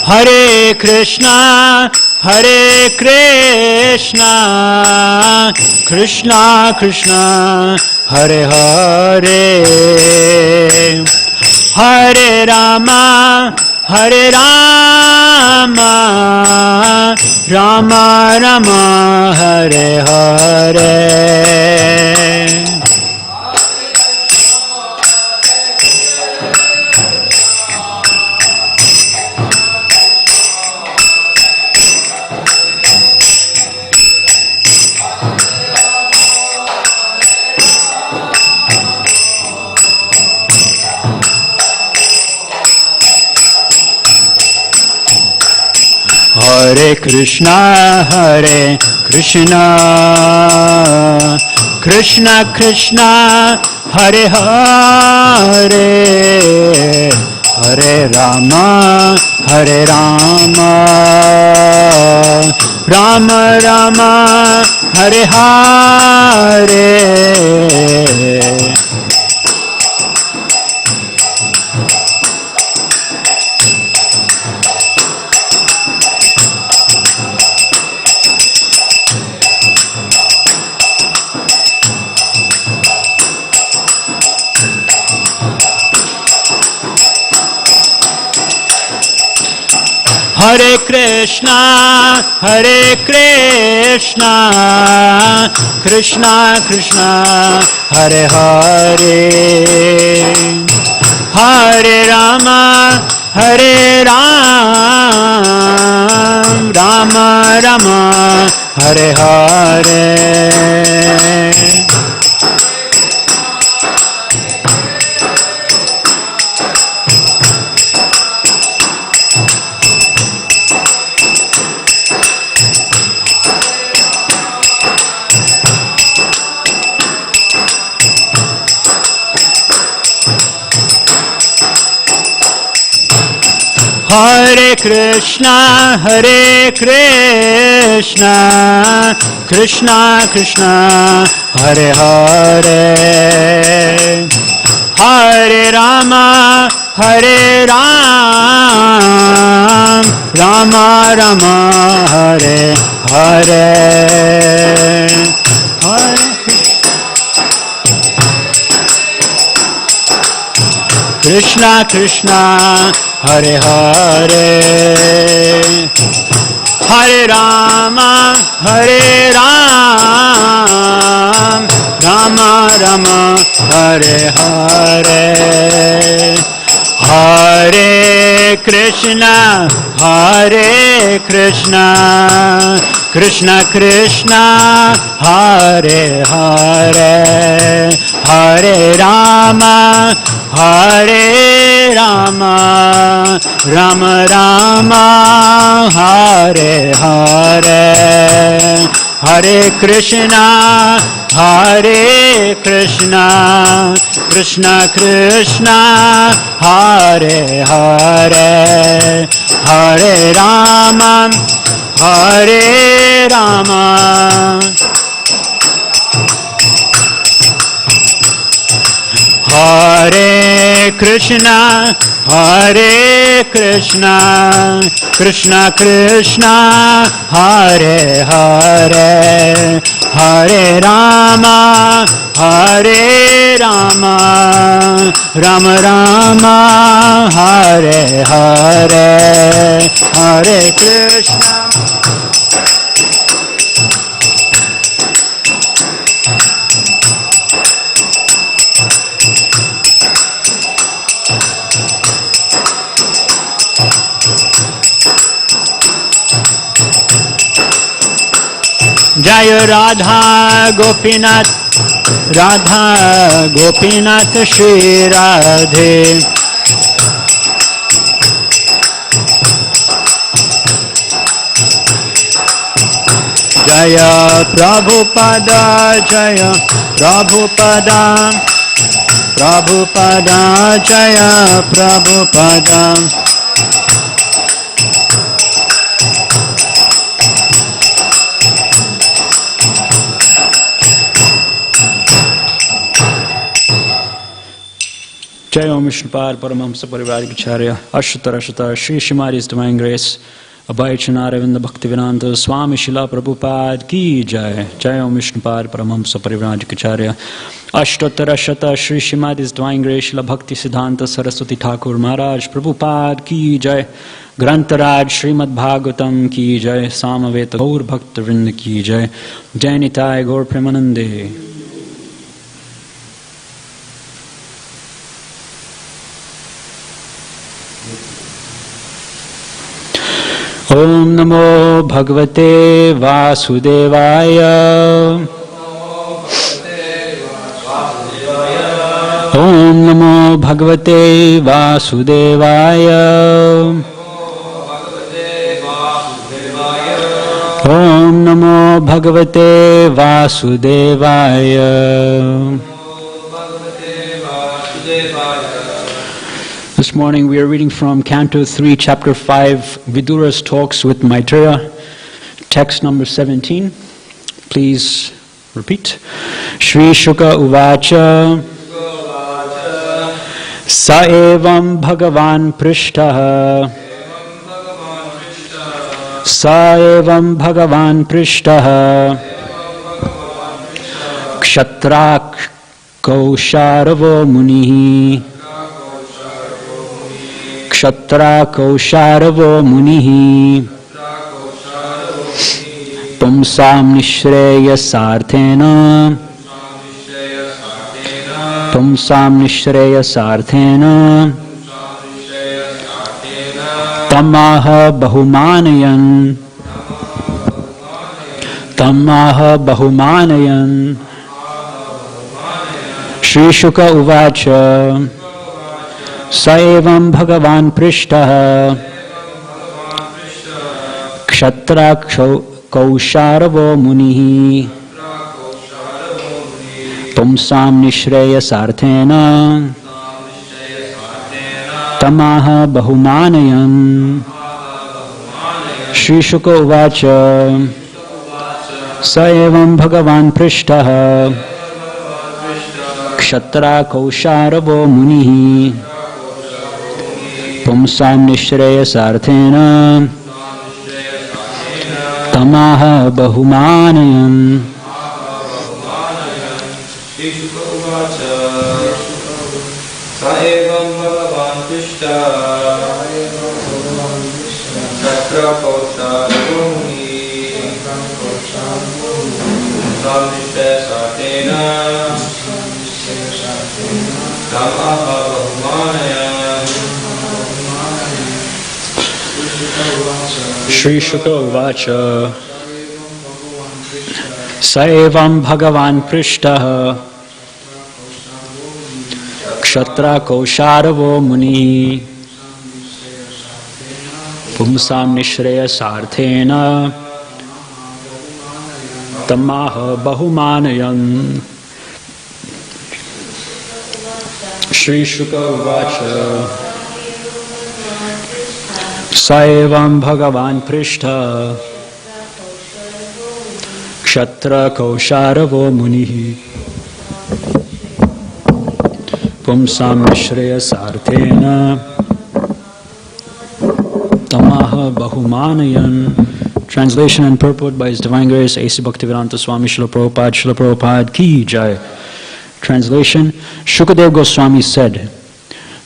Hare Krishna, Hare Krishna, Krishna Krishna, Hare Hare, Hare Rama, Hare Rama, Rama Rama, Hare Hare. Hare Krishna, Hare Krishna, Krishna Krishna, Hare Hare, Hare Rama, Hare Rama, Rama Rama, Hare Hare. Hare Krishna, Hare Krishna, Krishna Krishna, Hare Hare, Hare Rama, Hare Ram, Rama Rama, Hare Hare. Hare Krishna, Hare Krishna, Krishna Krishna, Hare Hare, Hare Rama, Hare Ram, Rama Rama, Hare Hare, Hare Krishna Krishna, Hare Hare, Hare Rama, Hare Ram, Rama Rama, Hare Hare, Hare Krishna, Hare Krishna, Krishna Krishna, Hare Hare, Hare Rama, Hare Rama, Rama Rama, Hare Hare, Hare Krishna, Hare Krishna, Krishna Krishna, Hare Hare, Hare Rama, Hare Rama. Hare Krishna, Hare Krishna, Krishna Krishna, Hare Hare, Hare Rama, Hare Rama, Rama Rama, Hare Hare, Hare Krishna. Jaya Radha Gopinath, Radha Gopinath Shri Radhe. Jaya Prabhupada, Jaya Prabhupada, Prabhupada, Jaya Prabhupada. Jai Om Vishnupad Paramahamsa Parivarikacharya Ashtarashata Sri Shrimadi's Divine Grace Abhayachanaravinda Bhaktivedanta Swami Srila Prabhupada Ki Jai. Jai Om Vishnupad Paramahamsa Parivarikacharya Ashtarashata Sri Shrimadi's Divine Grace Srila Bhakti Siddhanta Saraswati Thakur Maharaj Prabhupada Ki Jai. Grantaraj Srimad Bhagavatam Ki Jai. Samaveta Gaur Bhakta Vrinda Ki Jai. Jai Nitai Gaur Premanande. Om Namo Bhagavate Vasudevaya. Om Namo Bhagavate Vasudevaya. Om Namo Bhagavate Vasudevaya. This morning we are reading from Canto 3, Chapter 5, Vidura's Talks with Maitreya, text number 17. Please repeat. Shri Shuka Uvacha Sa evam Bhagavan Prishtaha Sa evam Bhagavan Prishtaha Kshatrak Kausharavo Munihi Kshattra Kausharavo Munihi Pumsam Nishreyasarthena Pumsam Nishreyasarthena Tamaha Bahumanayan Tamaha Bahumanayan. Shri Shuka Uvacha Sa evam Bhagavan Prishtaha Kshattra Kausharavo Munihi Pumsam Nishreyasarthena Tamaha Bahumanayan. Shri Shuka Uvacha Sa evam Bhagavan Prishtaha Kshattra Kausharavo Munihi Pumsam Nishreyasarthena Tamaha Bahumanayan. Sa evam Bhagavan Prishtaha Kshattra Kausharavo Munihi Pumsam Nishreyasarthena Tamaha Bahumanayan. Shri Shuka Uvacha Sa evam Bhagavan Prishtaha Kshattra Kausharavo Munihi Pumsam Nishreyasarthena Tamaha Bahumanayan. Shri Shuka Uvacha Sa evam Bhagavan Prishtaha Kshattra Kausharavo Munihi Pumsam Nishreyasarthena Tamaha Bahumanayan. Translation and purport by His Divine Grace A.C. Bhaktivedanta Swami Srila Prabhupada Ki Jai. Translation. Shukadev Goswami said,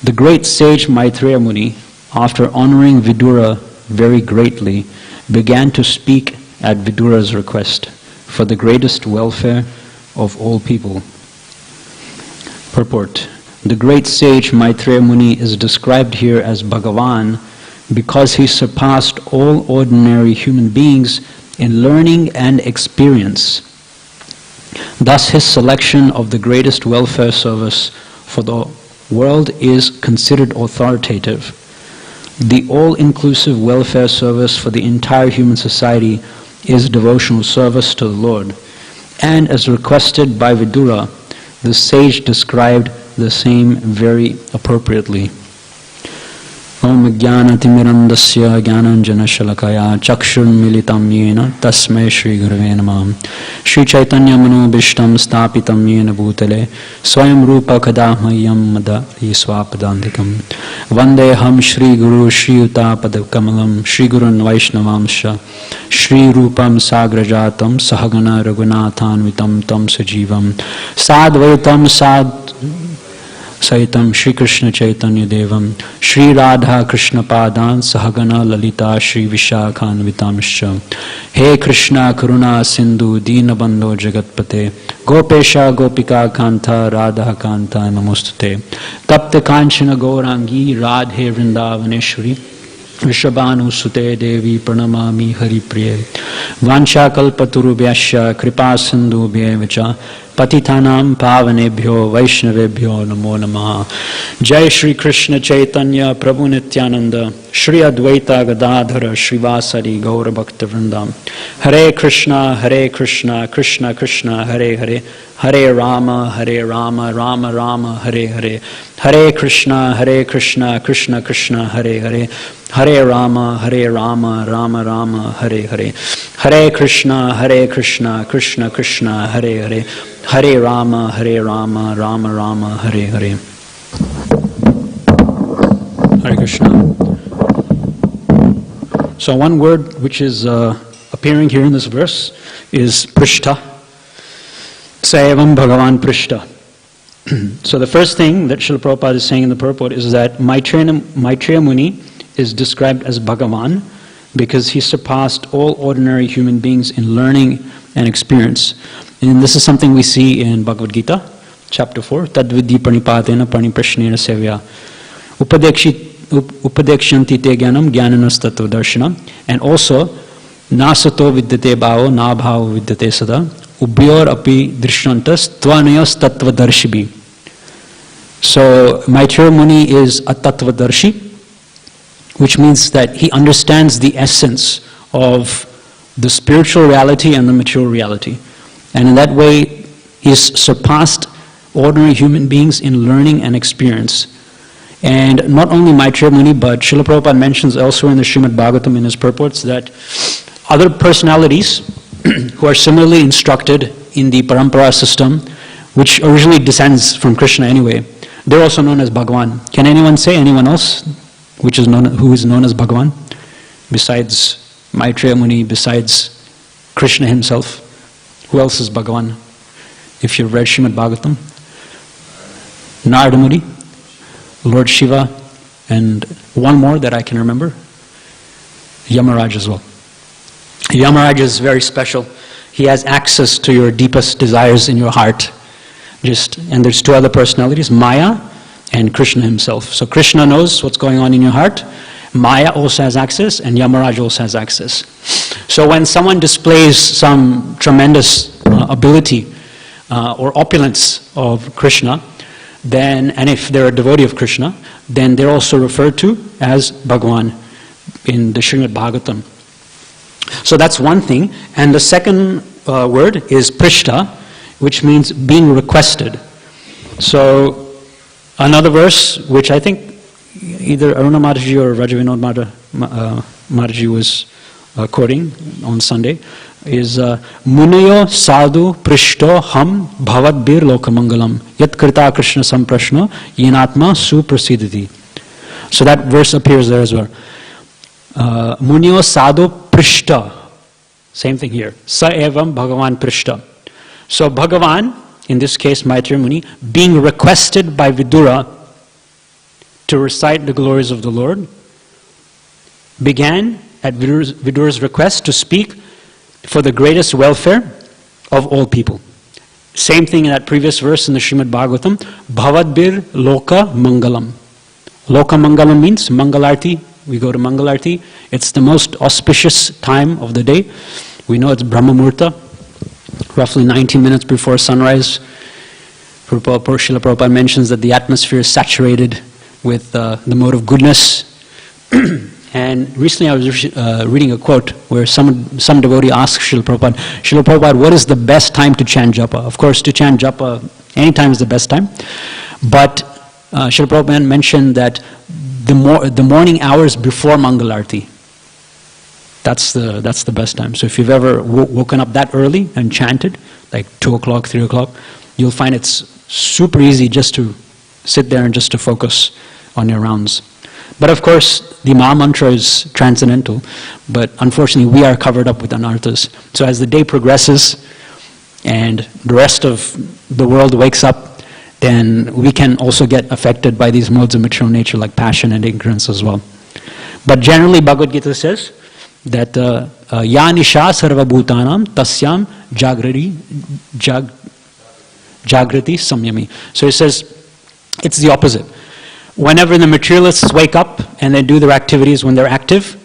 the great sage Maitreya Muni, after honoring Vidura very greatly, began to speak at Vidura's request for the greatest welfare of all people. Purport. The great sage Maitreya Muni is described here as Bhagavan because he surpassed all ordinary human beings in learning and experience. Thus his selection of the greatest welfare service for the world is considered authoritative. The all-inclusive welfare service for the entire human society is devotional service to the Lord. And as requested by Vidura, the sage described the same very appropriately. Om Jnanatimirandasya Jnananjanashalakaya Chakshurmilitam Yena Tasmai Shri Gurave Namah. Shri Chaitanya Manobishtam Stapitam Yena Bhutale Swayam Rupa Kadamahyam Mada Yiswapadandikam Vandeham Shri Guru Shri Yuta Padakamalam Shri Gurun Vaishnavamsha Shri Rupam Sagrajatam Sahagana Raghunathanvitam Tam Sajivam Sadvaitam Sad Saitam Shri Krishna Chaitanya Devam Shri Radha Krishna Padan Sahagana Lalita Shri Vishakhan Vitamscha He Krishna Karuna Sindhu Deenabandho Jagatpate Gopesha Gopika Kanta Radha Kanta Namostate Tapte Kanchana Gaurangi Radhe Vrindavaneshwari Vrishabhanu Sute Devi Pranamami Hari Priye Vancha Kalpaturubhyasya Kripa Sindhu Bhyevacha Patitanam Pavanebhyo Vaishnavebhyo Namo Namaha. Jai Shri Krishna Chaitanya Prabhu Nityananda Shri Advaita Gadadhara Srivasari Gaura Bhakta Vrindam. Hare Krishna Krishna Krishna Hare Hare Hare Rama Rama Rama Hare Hare Hare Krishna Krishna Krishna Hare Hare Hare Rama Rama Rama Hare Hare Hare Krishna Krishna Krishna Hare Hare Hare Rama Rama Rama Hare Hare. Hare Krishna. So one word which is appearing here in this verse is Prishta. Saevam Bhagavan Prishta. So the first thing that Srila Prabhupada is saying in the purport is that Maitreya Muni is described as Bhagavan because he surpassed all ordinary human beings in learning and experience. And this is something we see in Bhagavad Gita, chapter 4, Tadvidhi Pranipatena Praniprashnena Sevya Upadekshanti Te Jnanam Jnananas Tattva Darshanam, and also Nasato Vidyate Bhavo Na Bhavo Vidyate Sada Ubhyor Api Drishyantas Tvanayas Tattva Darshibi. So Maitreya Muni is a Tattva Darshi, which means that he understands the essence of the spiritual reality and the material reality. And in that way, he's surpassed ordinary human beings in learning and experience. And not only Maitreya Muni, but Srila Prabhupada mentions elsewhere in the Srimad Bhagavatam in his purports that other personalities who are similarly instructed in the Parampara system, which originally descends from Krishna anyway, they're also known as Bhagavan. Can anyone say anyone else who is known as Bhagavan besides Maitreya Muni, besides Krishna himself? Who else is Bhagavan? If you've read Srimad Bhagavatam, Narada Muni, Lord Shiva, and one more that I can remember, Yamaraj as well. Yamaraj is very special. He has access to your deepest desires in your heart. And there's two other personalities, Maya and Krishna himself. So Krishna knows what's going on in your heart. Maya also has access, and Yamaraj also has access. So when someone displays some tremendous ability or opulence of Krishna, then, and if they're a devotee of Krishna, then they're also referred to as Bhagavan in the Srimad Bhagavatam. So that's one thing. And the second word is Prishta, which means being requested. So another verse, which I think either Aruna Mataji or Rajavinod Mataji was quoting on Sunday, is Munayo sadhu prishto ham bhavadbir lokamangalam yat krita krishna samprashno yenatma suprasidhiti. So that verse appears there as well. Munayo sadhu prishta. Same thing here. Sa evam bhagavan prishta. So Bhagavan, in this case Maitreya Muni, being requested by Vidura to recite the glories of the Lord, began at Vidura's request to speak for the greatest welfare of all people. Same thing in that previous verse in the Srimad Bhagavatam, Bhavadbir Loka Mangalam. Loka Mangalam means Mangalarti. We go to Mangalarti. It's the most auspicious time of the day. We know it's Brahma Murta, roughly 19 minutes before sunrise. Srila Prabhupada mentions that the atmosphere is saturated with the mode of goodness. And recently I was reading a quote where some devotee asked Srila Prabhupada, what is the best time to chant japa? Of course, to chant japa, any time is the best time. But Srila Prabhupada mentioned that the morning hours before Mangalarti. That's the best time. So if you've ever woken up that early and chanted, like 2 o'clock, 3 o'clock, you'll find it's super easy just to sit there and just to focus on your rounds. But of course, the Maha Mantra is transcendental, but unfortunately we are covered up with anarthas. So as the day progresses and the rest of the world wakes up, then we can also get affected by these modes of material nature like passion and ignorance as well. But generally Bhagavad Gita says that Ya Nisha Sarva Bhutanam Tasyam Jagrati Samyami. So it says it's the opposite. Whenever the materialists wake up and they do their activities when they're active,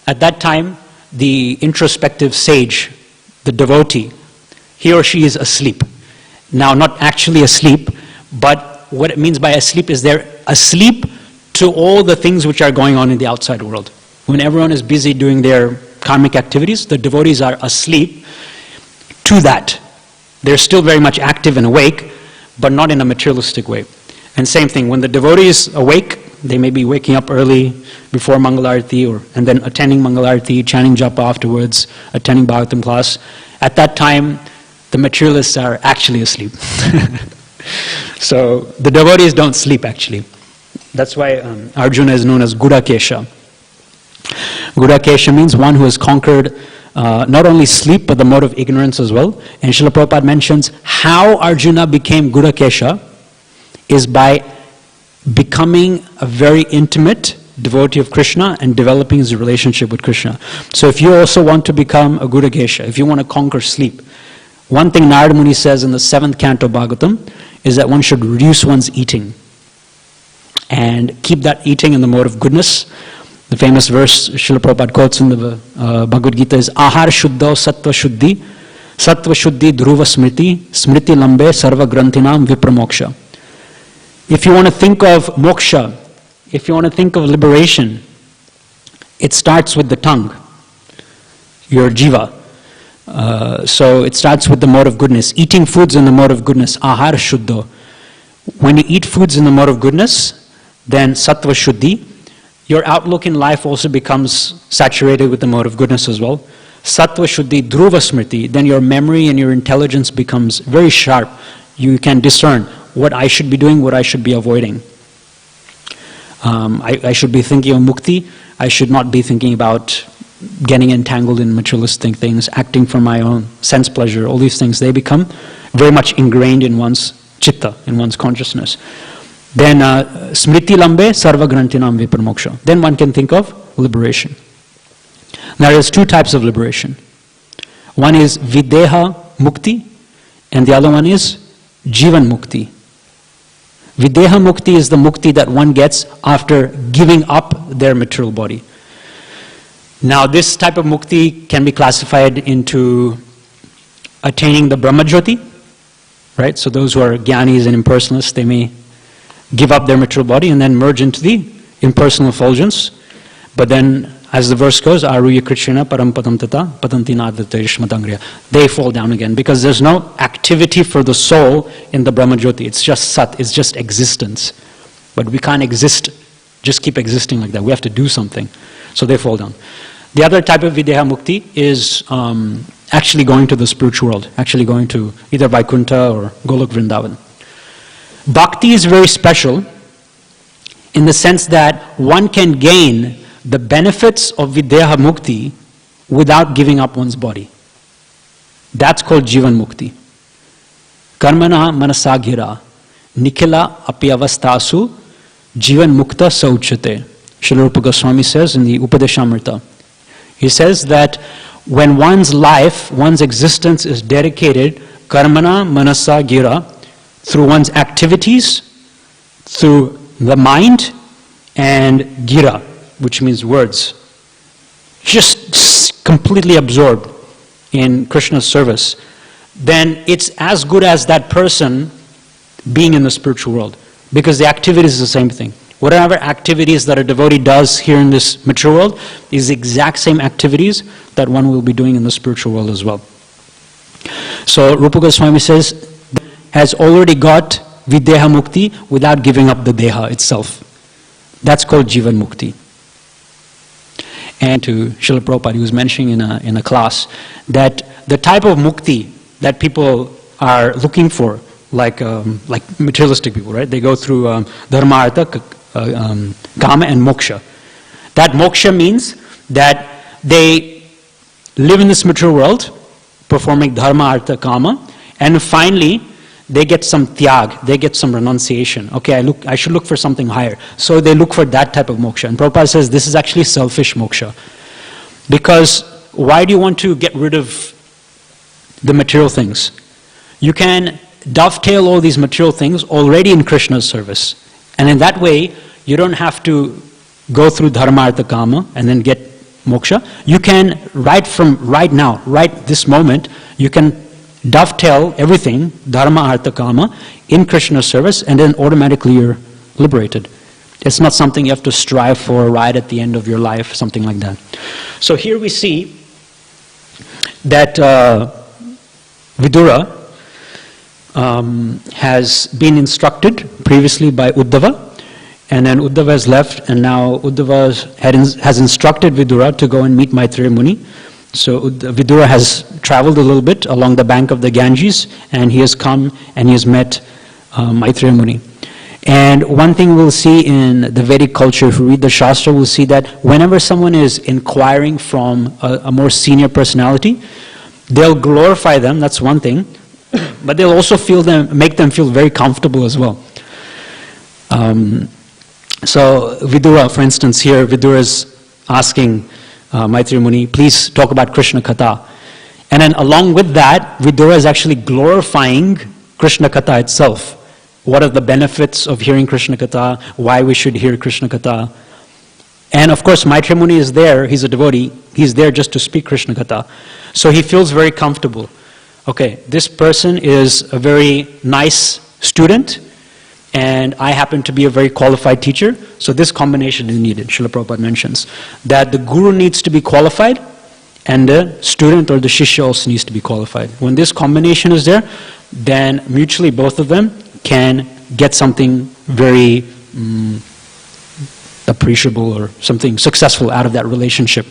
at that time the introspective sage, the devotee, he or she is asleep. Now, not actually asleep, but what it means by asleep is they're asleep to all the things which are going on in the outside world. When everyone is busy doing their karmic activities, the devotees are asleep to that. They're still very much active and awake, but not in a materialistic way. And same thing, when the devotee is awake, they may be waking up early before Mangalarti and then attending Mangalarti, chanting japa afterwards, attending Bhagavatam class. At that time, the materialists are actually asleep. So the devotees don't sleep actually. That's why Arjuna is known as Gudakesha. Gudakesha means one who has conquered not only sleep but the mode of ignorance as well. And Srila Prabhupada mentions how Arjuna became Gudakesha is by becoming a very intimate devotee of Krishna and developing his relationship with Krishna. So if you also want to become a Gudakesha, if you want to conquer sleep, one thing Narada Muni says in the 7th canto Bhagavatam is that one should reduce one's eating and keep that eating in the mode of goodness. The famous verse Srila Prabhupada quotes in the Bhagavad Gita is Ahar Shuddha Sattva Shuddhi Sattva Shuddhi Dhruva Smriti Smriti Lambe Sarva Granthinam Vipramoksha. If you want to think of moksha, if you want to think of liberation, it starts with the tongue, your jiva. So it starts with the mode of goodness. Eating foods in the mode of goodness, ahar shuddha. When you eat foods in the mode of goodness, then sattva shuddhi, your outlook in life also becomes saturated with the mode of goodness as well. Sattva shuddhi dhruva smriti, then your memory and your intelligence becomes very sharp. You can discern what I should be doing, what I should be avoiding. I should be thinking of mukti. I should not be thinking about getting entangled in materialistic things, acting for my own sense pleasure. All these things, they become very much ingrained in one's chitta, in one's consciousness. Then smriti lambe sarva grantinam vipramoksha. Then one can think of liberation. Now there's two types of liberation. One is videha mukti and the other one is jivan mukti. Videha mukti is the mukti that one gets after giving up their material body. Now this type of mukti can be classified into attaining the Brahmajyoti, right? So those who are jnanis and impersonalists, they may give up their material body and then merge into the impersonal effulgence. But then, as the verse goes, Aruya Krishna Parampadam Tata Patanti Nadata Ishmatangriya. They fall down again because there's no activity for the soul in the Brahmajyoti. It's just sat, it's just existence. But we can't exist, just keep existing like that. We have to do something. So they fall down. The other type of Videha Mukti is actually going to the spiritual world, actually going to either Vaikuntha or Golok Vrindavan. Bhakti is very special in the sense that one can gain the benefits of Videha Mukti without giving up one's body. That's called Jivan Mukti. Karmana manasagira nikhila apyavastasu Jivan Mukta sauchate. Srila Rupa Goswami says in the Upadeshamrita. He says that when one's life, one's existence is dedicated karmana manasa gira, through one's activities, through the mind, and gira, which means words, just completely absorbed in Krishna's service, then it's as good as that person being in the spiritual world, because the activity is the same thing. Whatever activities that a devotee does here in this material world is the exact same activities that one will be doing in the spiritual world as well. So Rupa Goswami says, has already got Videha Mukti without giving up the Deha itself. That's called Jivan Mukti. And to Srila Prabhupada, he was mentioning in a class that the type of mukti that people are looking for, like materialistic people, right? They go through dharma, artha, kama, and moksha. That moksha means that they live in this material world, performing dharma, artha, kama, and finally they get some tyag, they get some renunciation. Okay, I should look for something higher. So they look for that type of moksha. And Prabhupada says this is actually selfish moksha. Because why do you want to get rid of the material things? You can dovetail all these material things already in Krishna's service. And in that way, you don't have to go through dharma, artha, kama and then get moksha. You can, right now, right this moment, you can dovetail everything, dharma, artha, kama, in Krishna's service, and then automatically you're liberated. It's not something you have to strive for right at the end of your life, something like that. So here we see that Vidura has been instructed previously by Uddhava, and then Uddhava has left, and now Uddhava has instructed Vidura to go and meet Maitreya Muni. So Vidura has traveled a little bit along the bank of the Ganges, and he has come and he has met Maitreya Muni. And one thing we'll see in the Vedic culture, if we read the Shastra, we'll see that whenever someone is inquiring from a more senior personality, they'll glorify them, that's one thing, but they'll also make them feel very comfortable as well. So Vidura, for instance, here, Vidura is asking Maitreya Muni, please talk about Krishna Katha. And then along with that, Vidura is actually glorifying Krishna Katha itself. What are the benefits of hearing Krishna Katha? Why we should hear Krishna Katha? And of course, Maitreya Muni is there, he's a devotee, he's there just to speak Krishna Katha. So he feels very comfortable. Okay, this person is a very nice student, and I happen to be a very qualified teacher, so this combination is needed. Srila Prabhupada mentions that the guru needs to be qualified, and the student or the shishya also needs to be qualified. When this combination is there, then mutually both of them can get something very appreciable or something successful out of that relationship.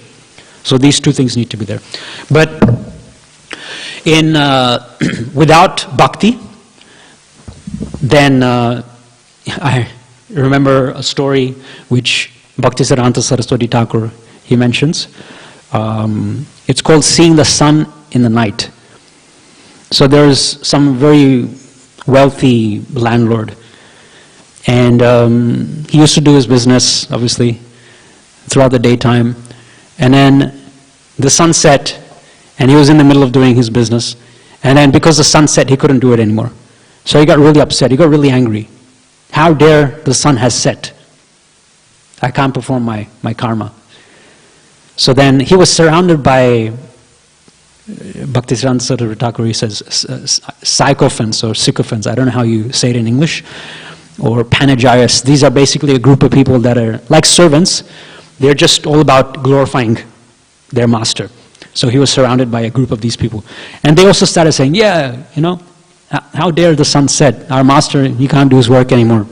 So these two things need to be there. But in without bhakti, then I remember a story which Bhaktisiddhanta Saraswati Thakur, he mentions. It's called Seeing the Sun in the Night. So there's some very wealthy landlord, and he used to do his business, obviously, throughout the daytime, and then the sun set, and he was in the middle of doing his business, and then because the sun set, he couldn't do it anymore. So he got really upset, he got really angry. How dare the sun has set? I can't perform my karma. So then he was surrounded by, Bhaktisiddhanta Saraswati Thakur, he says, sycophants or sycophants, I don't know how you say it in English, or panegyrists. These are basically a group of people that are like servants. They're just all about glorifying their master. So he was surrounded by a group of these people. And they also started saying, yeah, you know, how dare the sun set? Our master, he can't do his work anymore.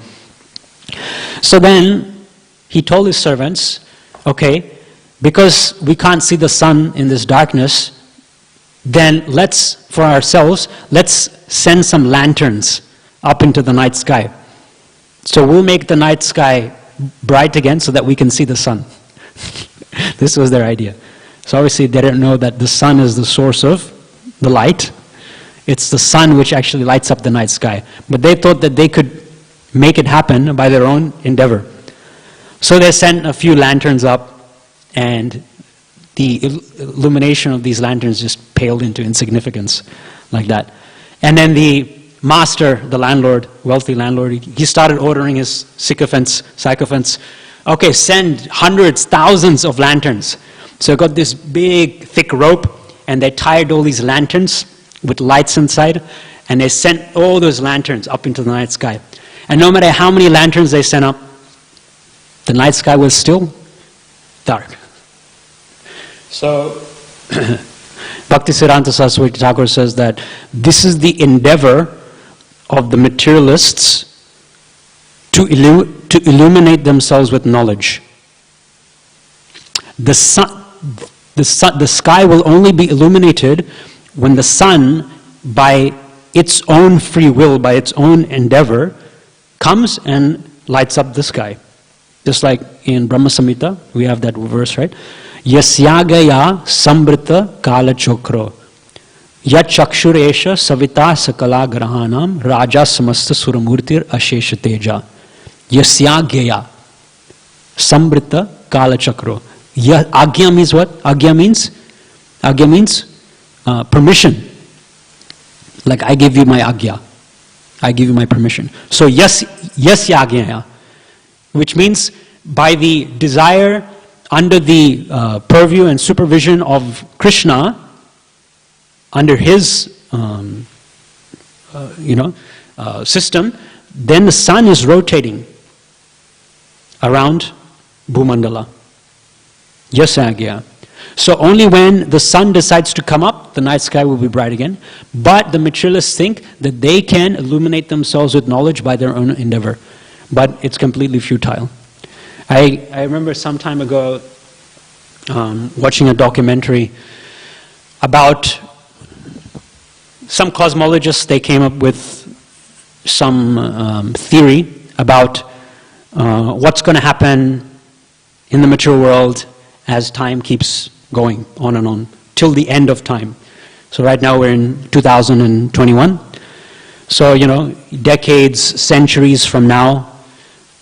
So then he told his servants, okay, because we can't see the sun in this darkness, then let's send some lanterns up into the night sky. So we'll make the night sky bright again so that we can see the sun. This was their idea. So obviously they didn't know that the sun is the source of the light. It's the sun which actually lights up the night sky. But they thought that they could make it happen by their own endeavor. So they sent a few lanterns up, and the illumination of these lanterns just paled into insignificance like that. And then the master, the landlord, wealthy landlord, he started ordering his sycophants, okay, send hundreds, thousands of lanterns. So got this big, thick rope, and they tied all these lanterns with lights inside, and they sent all those lanterns up into the night sky. And no matter how many lanterns they sent up, the night sky was still dark. So Bhaktisiddhanta Saraswati Thakur says that this is the endeavor of the materialists to illuminate themselves with knowledge. The sky will only be illuminated when the sun, by its own free will, by its own endeavor, comes and lights up the sky. Just like in Brahma Samhita, we have that verse, right? Yasyagaya sambrita kala chokro yat chakshuresha savita sakala grahanam raja samasta suramurtir ashesha teja. Yasyagaya sambrita kala chakro. Agya means what? Agya means permission. Like, I give you my agya. I give you my permission. So yasyagya, which means by the desire, under the purview and supervision of Krishna, under his system, then the sun is rotating around Bhumandala. Yasagya. So only when the sun decides to come up, the night sky will be bright again. But the materialists think that they can illuminate themselves with knowledge by their own endeavor. But it's completely futile. I remember some time ago watching a documentary about some cosmologists. They came up with some theory about what's going to happen in the material world as time keeps going on and on till the end of time. So right now we're in 2021. So, decades, centuries from now,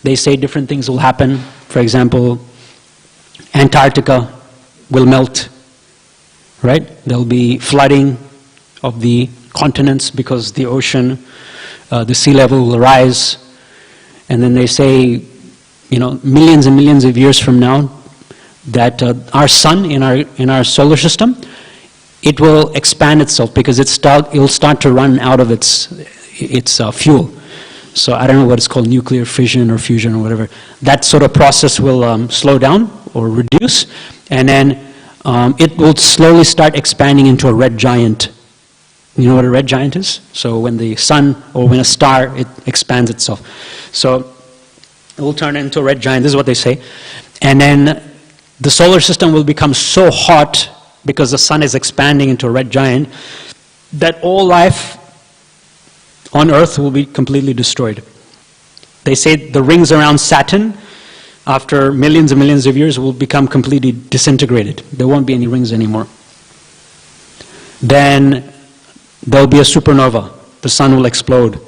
they say different things will happen. For example, Antarctica will melt, right? There'll be flooding of the continents because the ocean, the sea level will rise. And then they say, millions and millions of years from now, that our sun in our solar system, it will expand itself because it'll start to run out of its fuel. So I don't know what it's called, nuclear fission or fusion or whatever. That sort of process will slow down or reduce, and then it will slowly start expanding into a red giant. You know what a red giant is? So when the sun or when a star, it expands itself. So it will turn into a red giant. This is what they say. And then the solar system will become so hot because the sun is expanding into a red giant that all life on Earth will be completely destroyed. They say the rings around Saturn, after millions and millions of years, will become completely disintegrated. There won't be any rings anymore. Then there'll be a supernova. The sun will explode,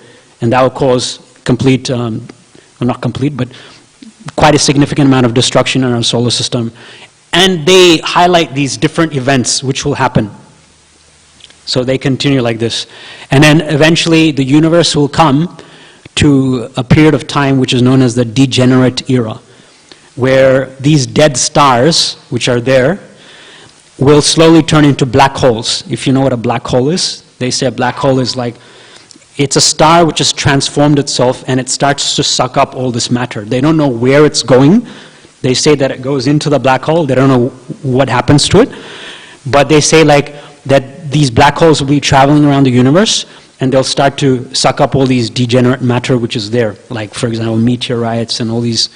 and that will cause complete, well, not complete, but quite a significant amount of destruction in our solar system. And they highlight these different events which will happen. So they continue like this. And then eventually the universe will come to a period of time which is known as the degenerate era, where these dead stars, which are there, will slowly turn into black holes. If you know what a black hole is, they say a black hole is like, it's a star which has transformed itself and it starts to suck up all this matter. They don't know where it's going. They say that it goes into the black hole. They don't know what happens to it. But they say like that these black holes will be traveling around the universe and they'll start to suck up all these degenerate matter which is there. Like, for example, meteorites and all these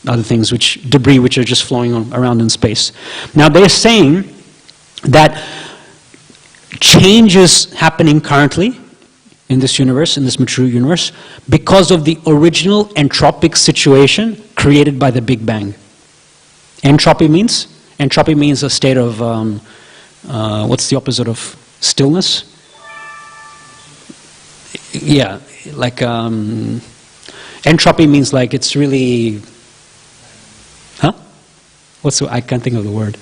other things, debris which are just flowing around in space. Now they're saying that change is happening currently in this universe, in this material universe, because of the original entropic situation created by the Big Bang. Entropy means a state of, what's the opposite of stillness? Yeah, like entropy means like it's really, I can't think of the word.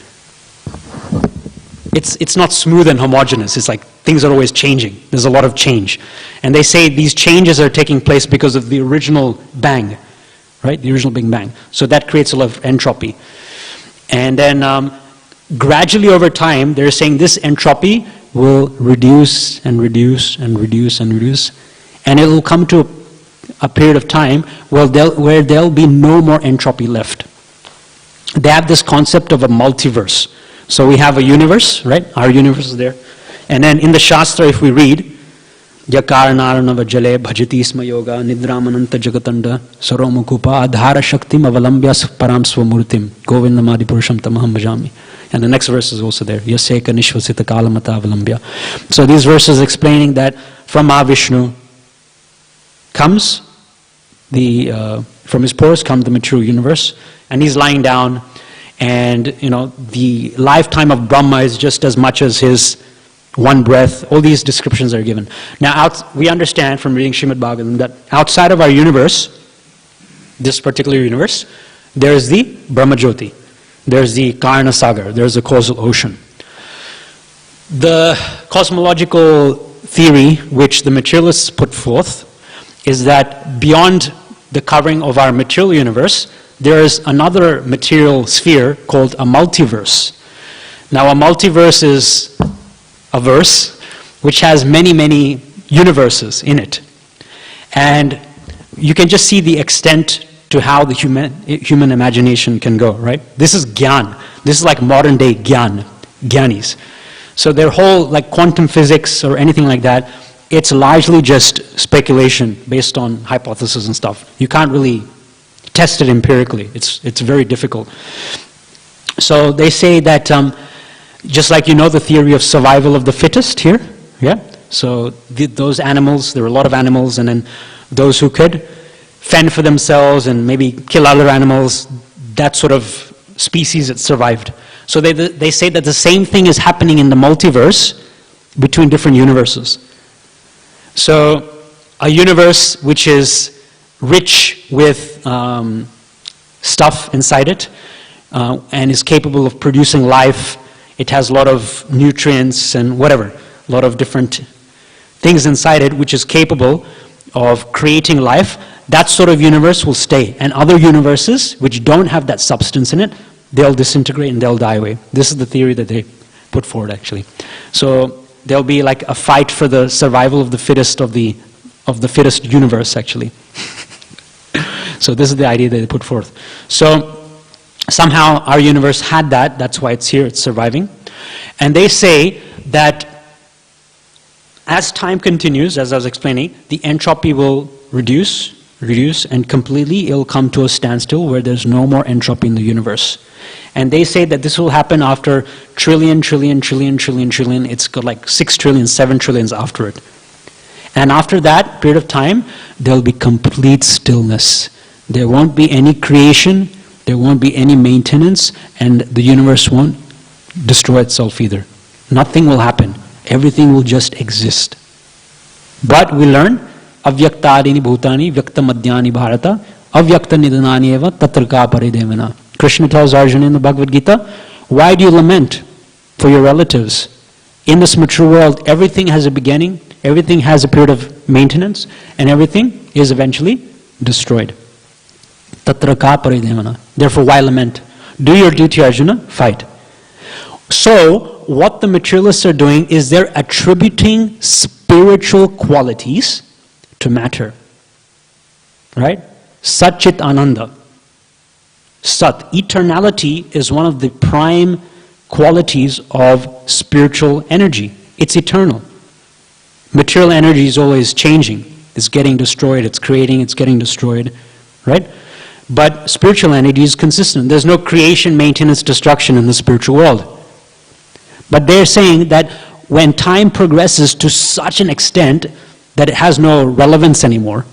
It's not smooth and homogeneous. It's like things are always changing. There's a lot of change. And they say these changes are taking place because of the original bang, right? The original Big Bang. So that creates a lot of entropy. And then gradually over time, they're saying this entropy will reduce and reduce and reduce and reduce. And it will come to a period of time where there'll be no more entropy left. They have this concept of a multiverse. So we have a universe, right? Our universe is there. And then in the Shastra, if we read, Yakarnarnava jale bhajati sma yoga nidramananta jagatanda saromukupa adhara shaktim avalambya param swamurtim govindamadi purusham tamaham bhajami. And the next verse is also there. Yaseka nishvasita kalamata avalambya. So these verses explaining that from Mahavishnu comes from his pores comes the material universe, and he's lying down, and the lifetime of Brahma is just as much as his one breath. All these descriptions are given. Now we understand from reading Srimad Bhagavatam that outside of our universe, this particular universe, there is the Brahma Jyoti, there's the Karna Sagar, there's the causal ocean. The cosmological theory which the materialists put forth is that beyond the covering of our material universe, there is another material sphere called a multiverse. Now a multiverse is a verse which has many, many universes in it. And you can just see the extent to how the human imagination can go, right? This is Gyan. This is like modern day Gyanis. So their whole, like quantum physics or anything like that, it's largely just speculation based on hypothesis and stuff. You can't really test it empirically. It's very difficult. So they say that just like the theory of survival of the fittest here, yeah? So those animals, there were a lot of animals, and then those who could fend for themselves and maybe kill other animals, that sort of species that survived. So they say that the same thing is happening in the multiverse between different universes. So a universe which is rich with stuff inside it and is capable of producing life. It has a lot of nutrients and whatever, a lot of different things inside it which is capable of creating life. That sort of universe will stay. And other universes which don't have that substance in it, they'll disintegrate and they'll die away. This is the theory that they put forward actually. So there'll be like a fight for the survival of the fittest of the fittest universe actually. So this is the idea that they put forth. So somehow our universe had that, that's why it's here, it's surviving. And they say that as time continues, as I was explaining, the entropy will reduce, and completely it'll come to a standstill where there's no more entropy in the universe. And they say that this will happen after trillion, it's got like 6 trillion, 7 trillions after it. And after that period of time, there'll be complete stillness. There won't be any creation, there won't be any maintenance, and the universe won't destroy itself either. Nothing will happen. Everything will just exist. But we learn, Avyaktadini bhutani vyaktamadhyani bharata avyakta nidanani eva tatraka paridevana. Krishna tells Arjuna in the Bhagavad Gita, why do you lament for your relatives? In this mature world, everything has a beginning, everything has a period of maintenance, and everything is eventually destroyed. Tatraka paridevana. Therefore, why lament? Do your duty, Arjuna, fight. So, what the materialists are doing is they're attributing spiritual qualities to matter. Right? Sat Chit Ananda. Sat, eternality is one of the prime qualities of spiritual energy. It's eternal. Material energy is always changing. It's getting destroyed, it's creating, it's getting destroyed. Right? But spiritual energy is consistent. There's no creation, maintenance, destruction in the spiritual world. But they're saying that when time progresses to such an extent that it has no relevance anymore,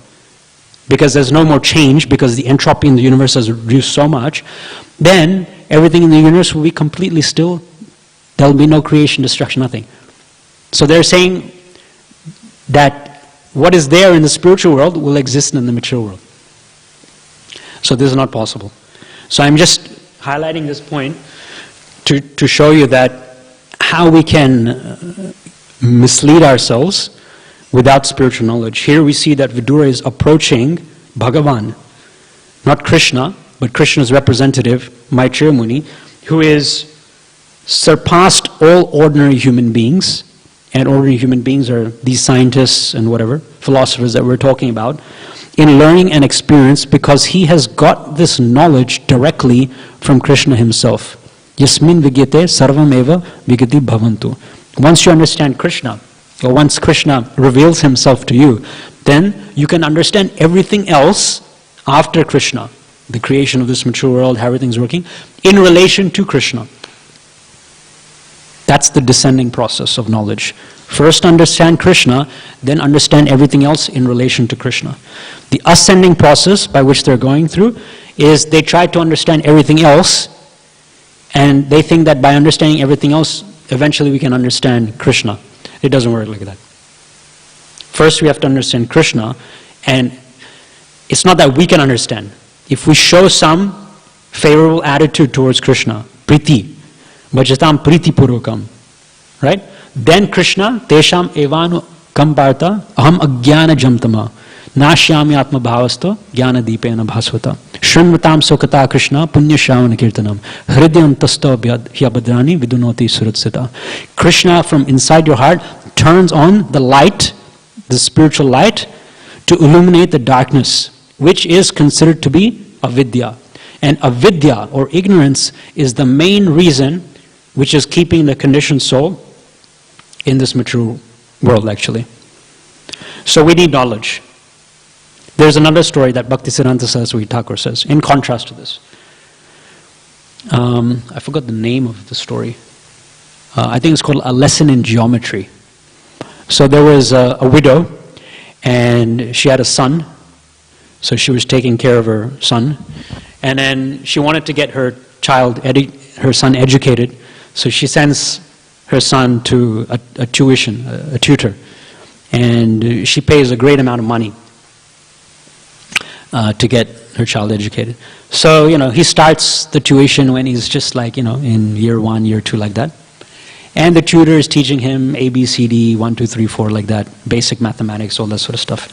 because there's no more change, because the entropy in the universe has reduced so much, then everything in the universe will be completely still. There'll be no creation, destruction, nothing. So they're saying that what is there in the spiritual world will exist in the material world. So this is not possible. So I'm just highlighting this point to show you that how we can mislead ourselves without spiritual knowledge. Here we see that Vidura is approaching Bhagavan, not Krishna, but Krishna's representative, Maitreya Muni, who is surpassed all ordinary human beings, and ordinary human beings are these scientists and whatever, philosophers that we're talking about, in learning and experience, because he has got this knowledge directly from Krishna himself. Yasmin vigyate sarvam eva vigati bhavantu. Once you understand Krishna, or once Krishna reveals himself to you, then you can understand everything else after Krishna, the creation of this mature world, how everything's working, in relation to Krishna. That's the descending process of knowledge. First understand Krishna, then understand everything else in relation to Krishna. The ascending process by which they're going through is they try to understand everything else, and they think that by understanding everything else, eventually we can understand Krishna. It doesn't work like that. First we have to understand Krishna, and it's not that we can understand. If we show some favorable attitude towards Krishna, priti, bhajatam priti purvakam, right? Then Krishna, tesham evanu kamparta aham ajnana jamtama nashyami atma bhavasto jnana deepena bhasvata shrinvatam sokata Krishna punya shravana kirtanam hridayam tasto hyabhadrani vidunoti suratsita. Krishna from inside your heart turns on the light, the spiritual light, to illuminate the darkness, which is considered to be avidya. And avidya, or ignorance, is the main reason which is keeping the conditioned soul in this mature world, actually. So we need knowledge. There's another story that Bhaktisiddhanta Saraswati Thakur says, in contrast to this. I forgot the name of the story. I think it's called A Lesson in Geometry. So there was a widow, and she had a son. So she was taking care of her son. And then she wanted to get her son educated. So she sends her son to a tutor. And she pays a great amount of money to get her child educated. So, he starts the tuition when he's just in year 1, year 2, like that. And the tutor is teaching him A, B, C, D, 1, 2, 3, 4, like that, basic mathematics, all that sort of stuff.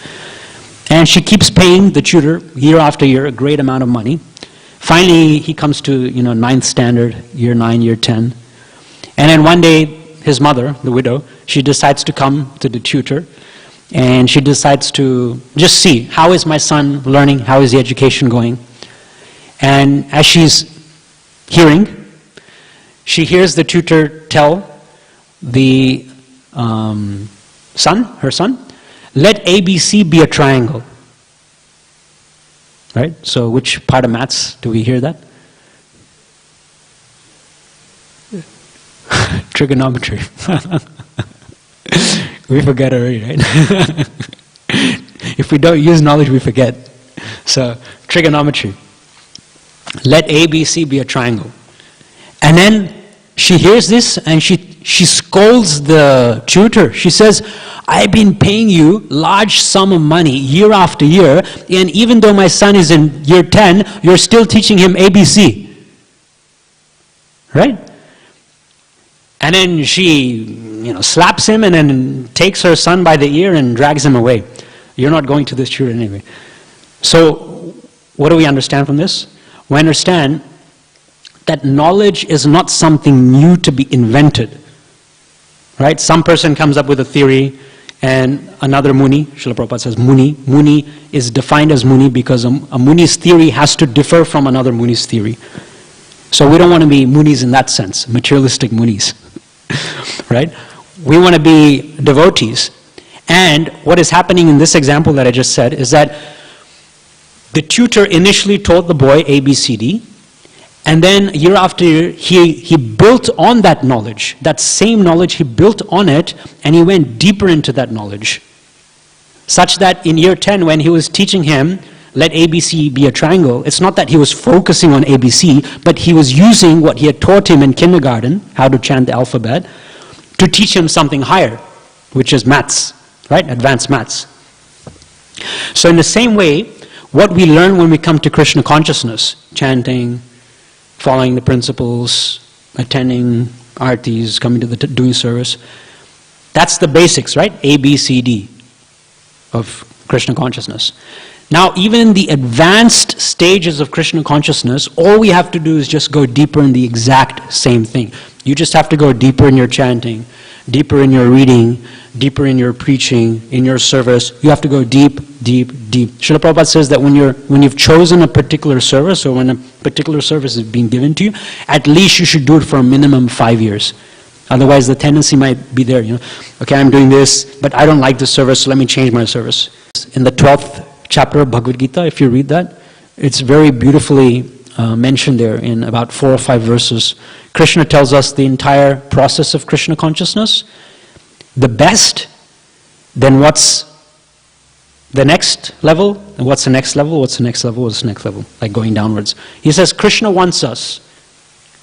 And she keeps paying the tutor year after year a great amount of money. Finally, he comes to, 9th standard, year 9, year 10. And then one day, his mother, the widow, she decides to come to the tutor, and she decides to just see, how is my son learning, how is the education going? And as she's hearing, she hears the tutor tell the her son, let ABC be a triangle. Right? So which part of maths do we hear that? Trigonometry. We forget already, right? If we don't use knowledge, we forget. So, trigonometry. Let ABC be a triangle. And then she hears this and she scolds the tutor. She says, I've been paying you large sum of money year after year, and even though my son is in year 10, you're still teaching him ABC. Right? And then she, slaps him and then takes her son by the ear and drags him away. You're not going to this tutor anyway. So, what do we understand from this? We understand that knowledge is not something new to be invented. Right? Some person comes up with a theory, and another Muni, Srila Prabhupada says Muni is defined as Muni because a Muni's theory has to differ from another Muni's theory. So we don't want to be Munis in that sense, materialistic Munis. Right? We want to be devotees. And what is happening in this example that I just said is that the tutor initially taught the boy A, B, C, D, and then year after year, he built on that knowledge. That same knowledge, he built on it, and he went deeper into that knowledge. Such that in year 10, when he was teaching him, let ABC be a triangle, it's not that he was focusing on ABC, but he was using what he had taught him in kindergarten, how to chant the alphabet, to teach him something higher, which is maths, right? Advanced maths. So in the same way, what we learn when we come to Krishna consciousness, chanting, following the principles, attending artis, coming to doing service, that's the basics, right? A, B, C, D of Krishna consciousness. Now, even in the advanced stages of Krishna consciousness, all we have to do is just go deeper in the exact same thing. You just have to go deeper in your chanting, deeper in your reading, deeper in your preaching, in your service. You have to go deep, deep, deep. Srila Prabhupada says that when you've chosen a particular service, or when a particular service is being given to you, at least you should do it for a minimum 5 years. Otherwise, the tendency might be there, okay, I'm doing this, but I don't like this service, so let me change my service. In the 12th chapter of Bhagavad Gita, if you read that, it's very beautifully mentioned there in about 4 or 5 verses. Krishna tells us the entire process of Krishna consciousness, the best, then what's the next level, and what's the next level, what's the next level, what's the next level, like going downwards. He says Krishna wants us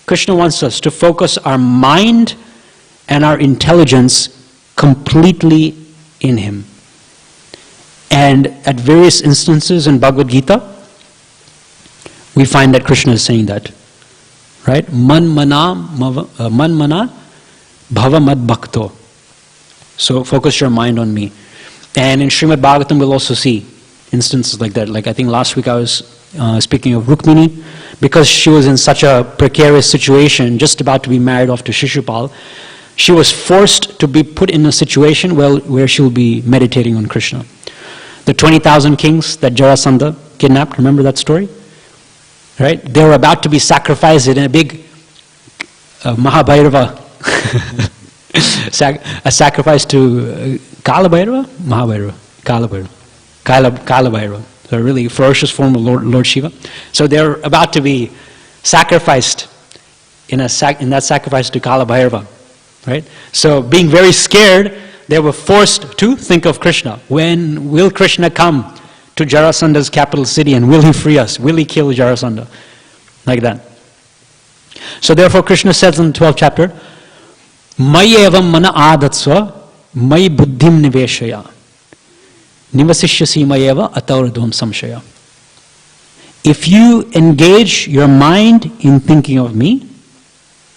to focus our mind and our intelligence completely in Him. And at various instances in Bhagavad Gita, we find that Krishna is saying that, right? Man mana bhava mad bhakto. So focus your mind on me. And in Srimad Bhagavatam we'll also see instances like that. Like I think last week I was speaking of Rukmini, because she was in such a precarious situation, just about to be married off to Shishupal, she was forced to be put in a situation where she'll be meditating on Krishna. The 20,000 kings that Jarasandha kidnapped, remember that story? Right? They were about to be sacrificed in a big Mahabhairava, a sacrifice to Kala Bhairava? Kala Bhairava. So a really ferocious form of Lord Shiva. So they're about to be sacrificed in that sacrifice to Kala Bhairava. Right? So being very scared, they were forced to think of Krishna. When will Krishna come to Jarasandha's capital city, and will he free us? Will he kill Jarasandha? Like that. So therefore Krishna says in the 12th chapter, Mayi evam mana adatsva, mayi buddhim niveshaya, nivasishyasi mayeva atauradvam samshaya. If you engage your mind in thinking of me,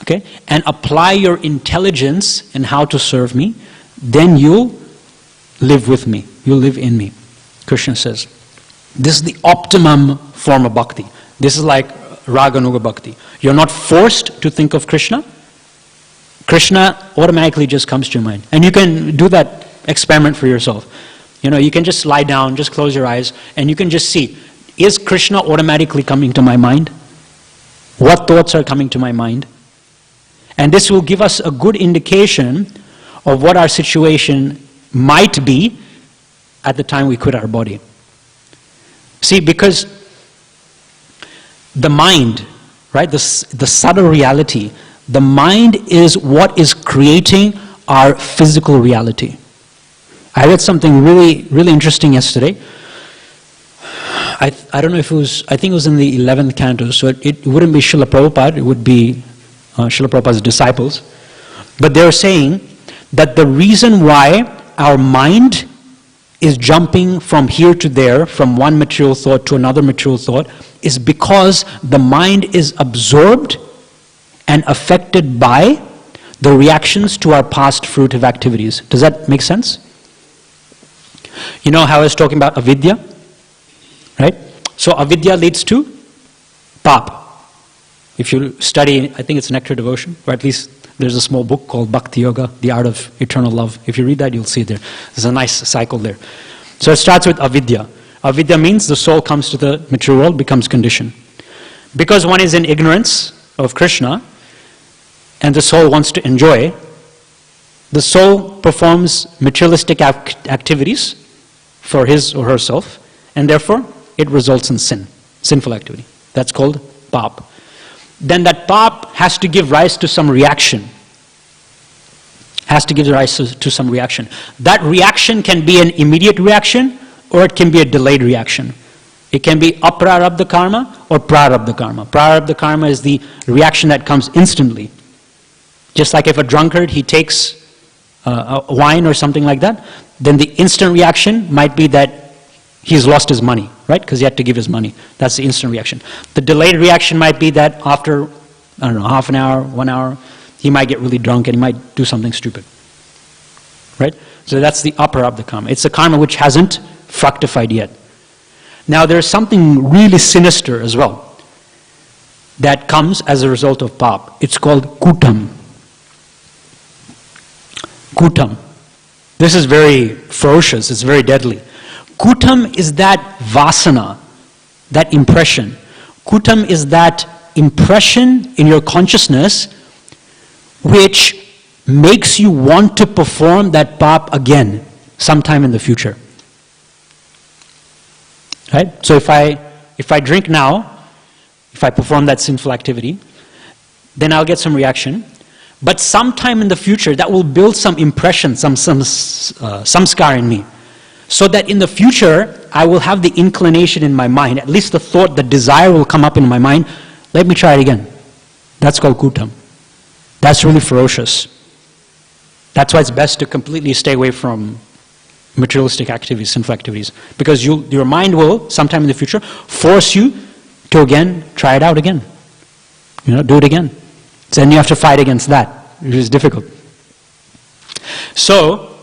okay, and apply your intelligence in how to serve me, then you'll live with me, you'll live in me. Krishna says, this is the optimum form of bhakti. This is like Raganuga bhakti. You're not forced to think of Krishna. Krishna automatically just comes to your mind. And you can do that experiment for yourself. You can just lie down, just close your eyes, and you can just see, is Krishna automatically coming to my mind? What thoughts are coming to my mind? And this will give us a good indication of what our situation might be at the time we quit our body. See, because the mind, right, the subtle reality, the mind is what is creating our physical reality. I read something really, really interesting yesterday. I don't know if it was, I think it was in the 11th canto, so it wouldn't be Srila Prabhupada, it would be Srila Prabhupada's disciples. But they're saying that the reason why our mind is jumping from here to there, from one material thought to another material thought, is because the mind is absorbed and affected by the reactions to our past fruitive activities. Does that make sense? You know how I was talking about avidya? Right? So avidya leads to pap. If you study, I think it's Nectar Devotion, or at least there's a small book called Bhakti Yoga, The Art of Eternal Love. If you read that, you'll see it there. There's a nice cycle there. So it starts with avidya. Avidya means the soul comes to the material world, becomes conditioned. Because one is in ignorance of Krishna, and the soul wants to enjoy, the soul performs materialistic activities for his or herself, and therefore it results in sin, sinful activity. That's called pap. Then that pap has to give rise to some reaction. That reaction can be an immediate reaction, or it can be a delayed reaction. It can be aprarabdha karma or prarabdha karma. Prarabdha karma is the reaction that comes instantly. Just like if a drunkard, he takes a wine or something like that, then the instant reaction might be that he's lost his money, right? Because he had to give his money. That's the instant reaction. The delayed reaction might be that after, I don't know, half an hour, 1 hour, he might get really drunk and he might do something stupid, right? So that's the aprarabdha karma. It's a karma which hasn't fructified yet. Now there's something really sinister as well that comes as a result of pap. It's called kutam. Kutam. This is very ferocious, it's very deadly. Kutam is that vasana, that impression. Kutam is that impression in your consciousness which makes you want to perform that pap again sometime in the future. Right? So if I drink now, if I perform that sinful activity, then I'll get some reaction. But sometime in the future, that will build some impression, some scar in me. So that in the future, I will have the inclination in my mind, at least the thought, the desire will come up in my mind, let me try it again. That's called kutam. That's really ferocious. That's why it's best to completely stay away from materialistic activities, sinful activities. Because your mind will, sometime in the future, force you to again try it out again. Do it again. So then you have to fight against that, which is difficult. So,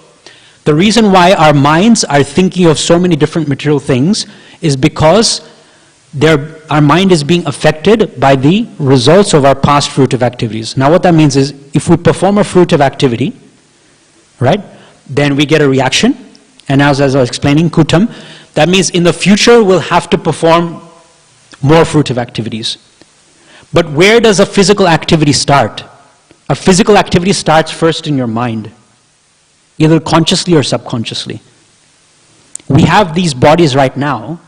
the reason why our minds are thinking of so many different material things is because our mind is being affected by the results of our past fruitive activities. Now what that means is, if we perform a fruitive activity, right, then we get a reaction. And as I was explaining, kutam, that means in the future we'll have to perform more fruitive activities. But where does a physical activity start? A physical activity starts first in your mind, either consciously or subconsciously. We have these bodies right now,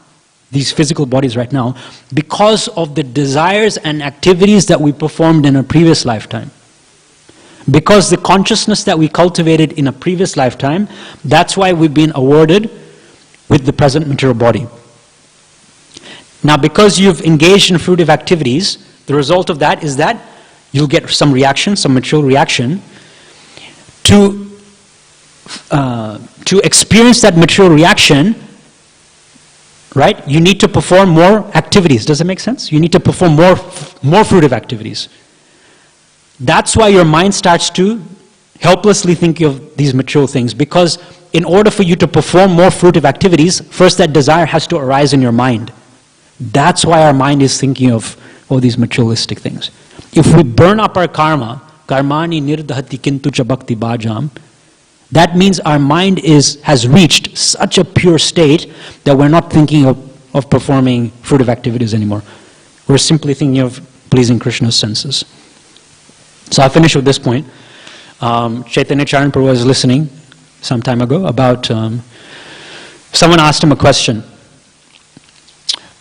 these physical bodies right now, because of the desires and activities that we performed in a previous lifetime. Because the consciousness that we cultivated in a previous lifetime, that's why we've been awarded with the present material body. Now, because you've engaged in fruitive activities, the result of that is that you'll get some reaction, some material reaction. To experience that material reaction, right, you need to perform more activities. Does it make sense? You need to perform more fruitive activities. That's why your mind starts to helplessly think of these material things, because in order for you to perform more fruitive activities, first that desire has to arise in your mind. That's why our mind is thinking of all these materialistic things. If we burn up our karma, karmani nirdhati kintu cha bhakti bhajam, that means our mind has reached such a pure state that we're not thinking of performing fruitive activities anymore. We're simply thinking of pleasing Krishna's senses. So I'll finish with this point. Chaitanya Charan Prabhu was listening some time ago about, someone asked him a question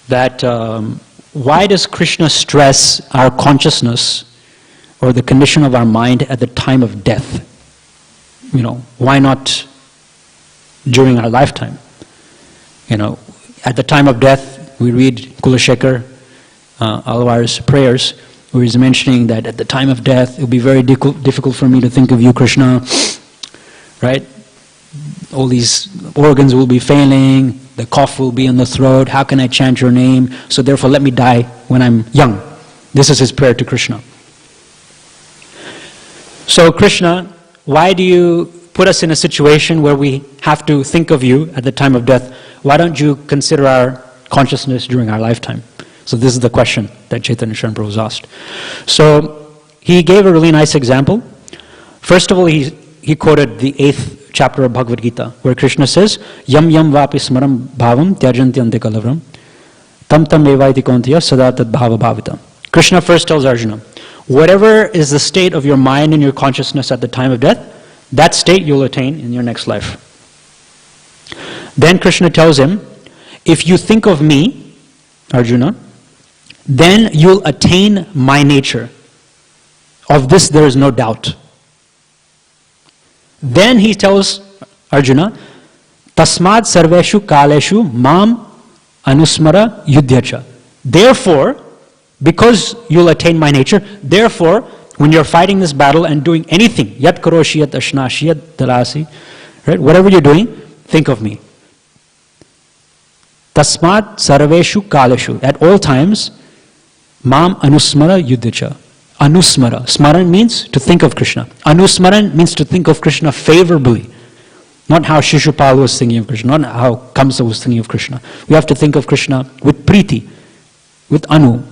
that why does Krishna stress our consciousness or the condition of our mind at the time of death? Why not during our lifetime? At the time of death, we read Kulashekar Alvar's prayers, where he's mentioning that at the time of death, it will be very difficult for me to think of you, Krishna, right? All these organs will be failing, the cough will be in the throat, how can I chant your name? So therefore, let me die when I'm young. This is his prayer to Krishna. So Krishna, why do you put us in a situation where we have to think of you at the time of death? Why don't you consider our consciousness during our lifetime? So this is the question that Chaitanya Charan Prabhu was asked. So he gave a really nice example. First of all, he quoted the 8th chapter of Bhagavad Gita, where Krishna says, Yam yam vapi smaram bhavam tyajanti ante kalavram tam tam evaiti kontiya sada tad bhava bhavita. Krishna first tells Arjuna, whatever is the state of your mind and your consciousness at the time of death, that state you'll attain in your next life. Then Krishna tells him, if you think of me, Arjuna, then you'll attain my nature. Of this there is no doubt. Then he tells Arjuna, Tasmad sarveshu kaleshu mam anusmara yudhyacha. Therefore, because you'll attain my nature, therefore, when you're fighting this battle and doing anything, yat karoshi yat ashnashi yat dalasi, right? Whatever you're doing, think of me. Tasmat sarveshu kaleshu. At all times, mam anusmara yudhyacha. Anusmara. Smaran means to think of Krishna. Anusmaran means to think of Krishna favorably. Not how Shishupal was thinking of Krishna, not how Kamsa was thinking of Krishna. We have to think of Krishna with priti, with anu,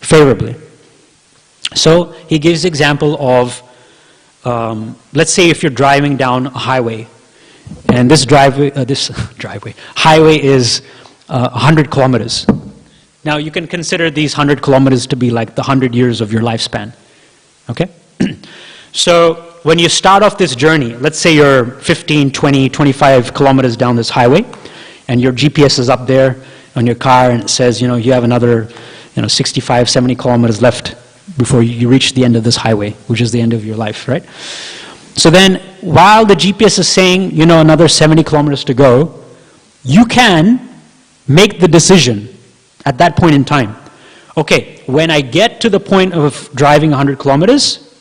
favorably. So he gives example of, let's say if you're driving down a highway, and this highway is 100 kilometers. Now you can consider these 100 kilometers to be like the 100 years of your lifespan. Okay? So when you start off this journey, let's say you're 15, 20, 25 kilometers down this highway, and your GPS is up there on your car, and it says, you have another, 65, 70 kilometers left before you reach the end of this highway, which is the end of your life, right? So then, while the GPS is saying, another 70 kilometers to go, you can make the decision at that point in time. Okay, when I get to the point of driving 100 kilometers,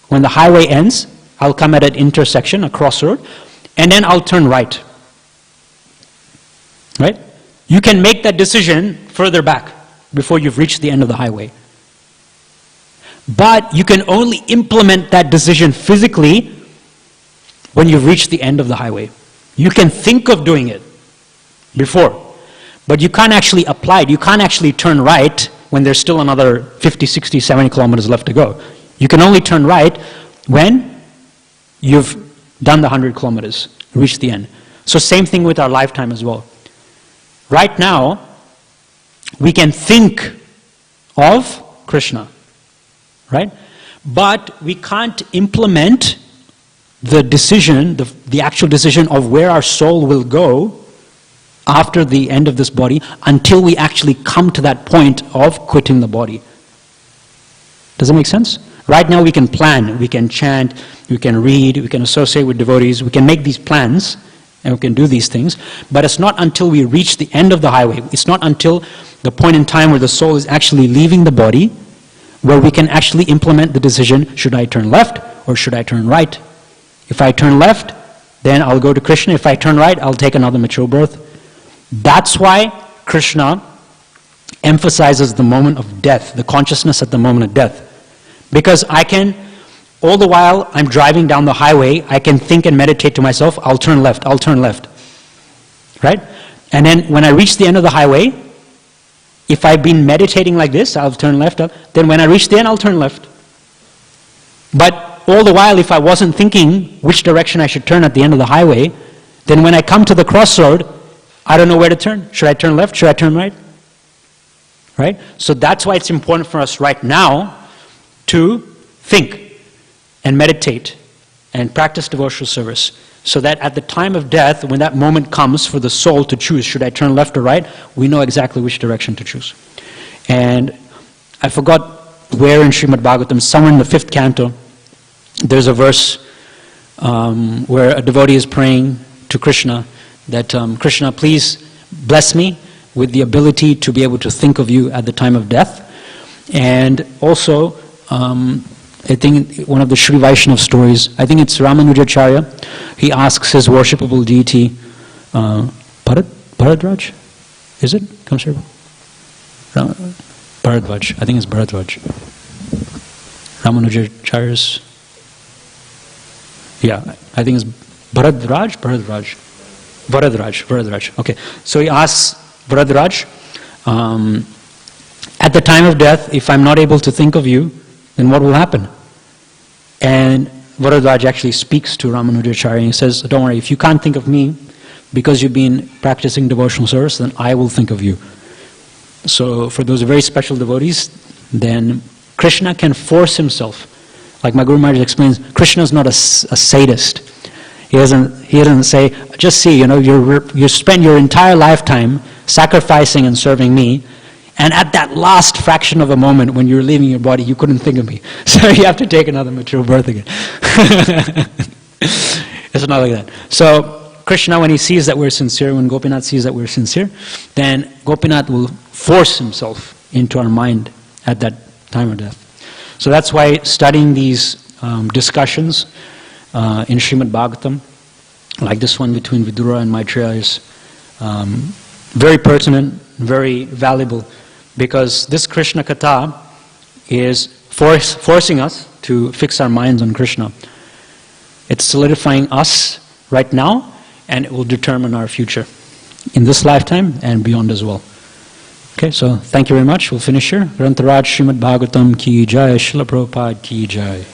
when the highway ends, I'll come at an intersection, a crossroad, and then I'll turn right. Right? You can make that decision further back before you've reached the end of the highway. But you can only implement that decision physically when you've reached the end of the highway. You can think of doing it before, but you can't actually apply it. You can't actually turn right when there's still another 50, 60, 70 kilometers left to go. You can only turn right when you've done the 100 kilometers, reached the end. So same thing with our lifetime as well. Right now, we can think of Krishna, right? But we can't implement the decision, the actual decision of where our soul will go after the end of this body until we actually come to that point of quitting the body. Does that make sense? Right now we can plan, we can chant, we can read, we can associate with devotees, we can make these plans and we can do these things, but it's not until we reach the end of the highway, it's not until the point in time where the soul is actually leaving the body where we can actually implement the decision, should I turn left or should I turn right? If I turn left, then I'll go to Krishna. If I turn right, I'll take another mature birth. That's why Krishna emphasizes the moment of death, the consciousness at the moment of death. Because I can, all the while I'm driving down the highway, I can think and meditate to myself, I'll turn left, right? And then when I reach the end of the highway, if I've been meditating like this, I'll turn left, then when I reach the end, I'll turn left. But all the while, if I wasn't thinking which direction I should turn at the end of the highway, then when I come to the crossroad, I don't know where to turn. Should I turn left? Should I turn right? Right? So that's why it's important for us right now to think and meditate and practice devotional service, so that at the time of death, when that moment comes for the soul to choose, should I turn left or right, we know exactly which direction to choose. And I forgot where in Srimad Bhagavatam, somewhere in the 5th canto, there's a verse where a devotee is praying to Krishna that, Krishna, please bless me with the ability to be able to think of you at the time of death. And also, I think one of the Sri Vaishnava stories, I think it's Ramanujacharya, he asks his worshipable deity, Bharadraj? Is it? Comes here. Bharadwaj. I think it's Bharadwaj. Ramanujacharya's. Yeah, I think it's Bharadraj. Okay, so he asks Bharadraj, at the time of death, if I'm not able to think of you, then what will happen? And Bharadraj actually speaks to Ramanujacharya and he says, don't worry, if you can't think of me because you've been practicing devotional service, then I will think of you. So for those very special devotees, then Krishna can force himself. Like my Guru Maharaj explains, Krishna is not a sadist. He doesn't say, just see, you spend your entire lifetime sacrificing and serving me, and at that last fraction of a moment when you're leaving your body, you couldn't think of me. So you have to take another mature birth again. It's not like that. So Krishna, when he sees that we're sincere, when Gopinath sees that we're sincere, then Gopinath will force himself into our mind at that time of death. So that's why studying these discussions in Srimad Bhagavatam, like this one between Vidura and Maitreya, is very pertinent, very valuable, because this Krishna Katha is forcing us to fix our minds on Krishna. It's solidifying us right now, and it will determine our future in this lifetime and beyond as well. Okay, so thank you very much. We'll finish here. Grantaraj Srimad Bhagavatam ki jai, Srila Prabhupada ki jai.